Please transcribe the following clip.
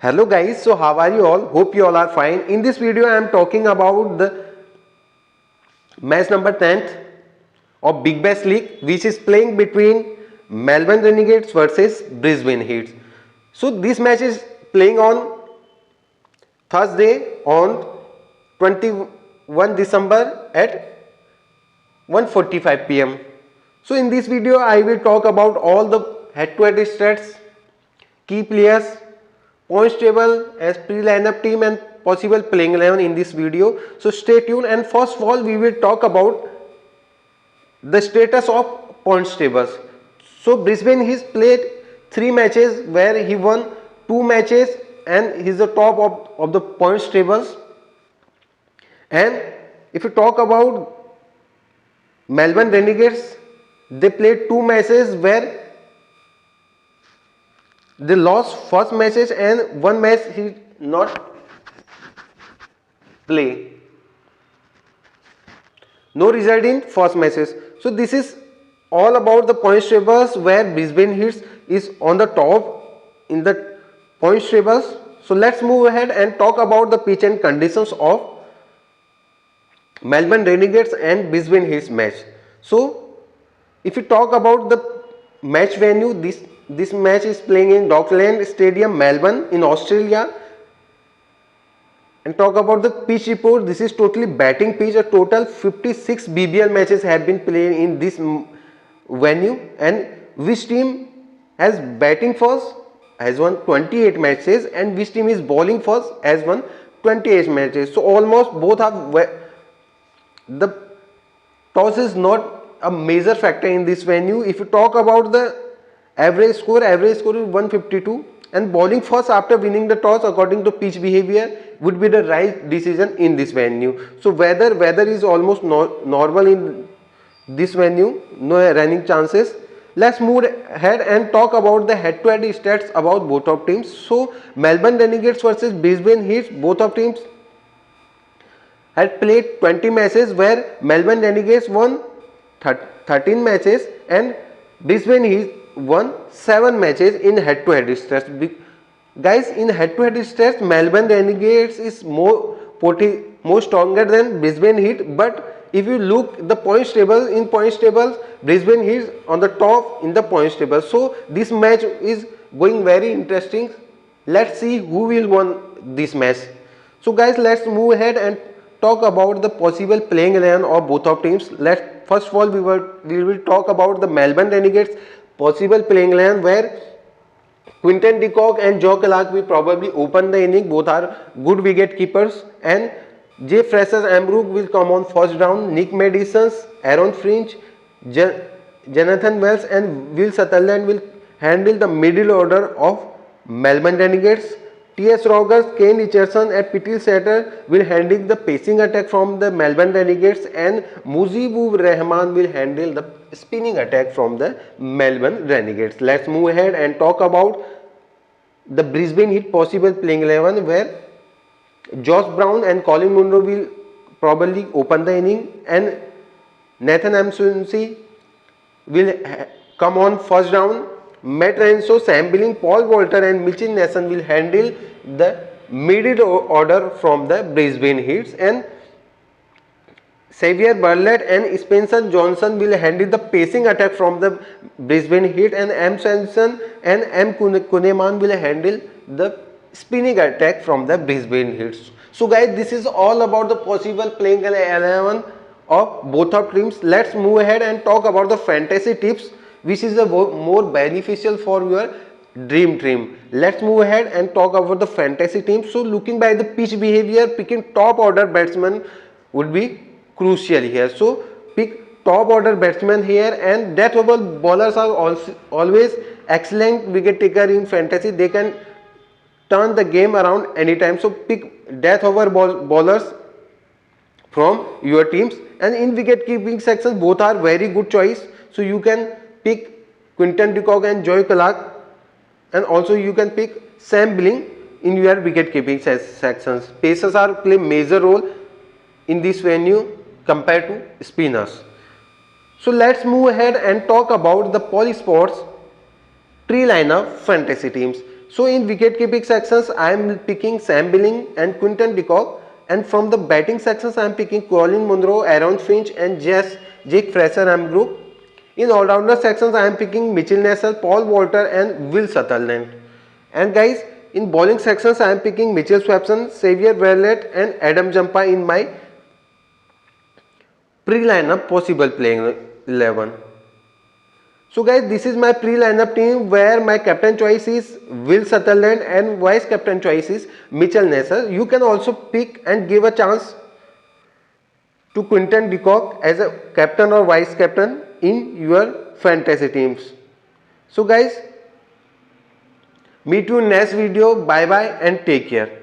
Hello guys, so how are you all? Hope you all are fine. In this video I am talking about the match number 10th of Big Bash League, which is playing between Melbourne Renegades versus Brisbane Heat. So this match is playing on Thursday on 21 December at 1:45 p.m. So in this video I will talk about all the head-to-head stats, key players, points table, as pre-lineup team and possible playing 11 in this video. So stay tuned, and first of all we will talk about the status of points tables. So Brisbane he's played 3 matches where he won 2 matches and he's the top of the points tables. And if you talk about Melbourne Renegades, they played 2 matches where they lost first matches and 1 match he not play. No result in first matches. So this is all about the points tables where Brisbane Heat is on the top in the points tables. So let's move ahead and talk about the pitch and conditions of Melbourne Renegades and Brisbane Heat match. So if you talk about the match venue, this match is playing in Dockland Stadium, Melbourne in Australia. And talk about the pitch report, this is totally batting pitch. A total 56 BBL matches have been played in this venue, and which team has batting first has won 28 matches and which team is bowling first has won 28 matches. So almost both are, the toss is not a major factor in this venue. If you talk about the average score is 152, and bowling first after winning the toss according to pitch behavior would be the right decision in this venue. So weather is almost normal in this venue, no running chances. Let's move ahead and talk about the head-to-head stats about both of teams. So Melbourne Renegades versus Brisbane Heat, both of teams had played 20 matches where Melbourne Renegades won 13 matches and Brisbane Heat won 7 matches in head-to-head stats. Guys, in head-to-head stats, Melbourne Renegades is more stronger than Brisbane Heat. But if you look the points table, in points tables, Brisbane Heat is on the top in the points table. So this match is going very interesting. Let's see who will win this match. So guys, let's move ahead and talk about the possible playing 11 of both of teams. First of all we will talk about the Melbourne Renegades possible playing 11, where Quinton de Kock and Joe Clark will probably open the inning. Both are good wicket keepers, and Jay Fraser-Ambrook will come on first down. Nick Madison, Aaron Finch, Jonathan Wells and Will Sutherland will handle the middle order of Melbourne Renegades. T.S. Rogers, Kane Richardson and Patil Setter will handle the pacing attack from the Melbourne Renegades, and Mujibur Rahman will handle the spinning attack from the Melbourne Renegades. Let's move ahead and talk about the Brisbane Heat possible playing 11, where Josh Brown and Colin Munro will probably open the inning, and Nathan Amsunsi will come on first down. Matt Renzo, Sam Billing, Paul Walter and Mitchell Nason will handle the middle order from the Brisbane Heat, and Xavier Bartlett and Spencer Johnson will handle the pacing attack from the Brisbane Heat, and M. Sanson and M. Kuhneman will handle the spinning attack from the Brisbane Heat. So guys, this is all about the possible playing 11 of both of teams. Let's move ahead and talk about the fantasy tips, which is more beneficial for your dream team. Let's move ahead and talk about the fantasy team. So looking by the pitch behavior, picking top order batsman would be crucial here. So pick top order batsman here, and death over bowlers are also always excellent wicket taker in fantasy. They can turn the game around anytime. So pick death over bowlers from your teams, and in wicket keeping section both are very good choice. So you can pick Quinton de Kock and Joe Clark, and also you can pick Sam Billing in your wicket keeping sections. Pacers are play major role in this venue compared to spinners. So let's move ahead and talk about the Polysports tree lineup fantasy teams. So in wicket keeping sections, I am picking Sam Billing and Quinton de Kock, and from the batting sections, I am picking Colin Munro, Aaron Finch, and Jake Fraser group. In all-rounder sections, I am picking Mitchell Nesser, Paul Walter, and Will Sutherland. And guys, in bowling sections, I am picking Mitchell Swepson, Xavier Verlet, and Adam Jampa in my pre-lineup possible playing 11. So guys, this is my pre-lineup team where my captain choice is Will Sutherland and vice captain choice is Mitchell Nesser. You can also pick and give a chance to Quinton de Kock as a captain or vice captain in your fantasy teams. So guys, meet you in next video. Bye bye and take care.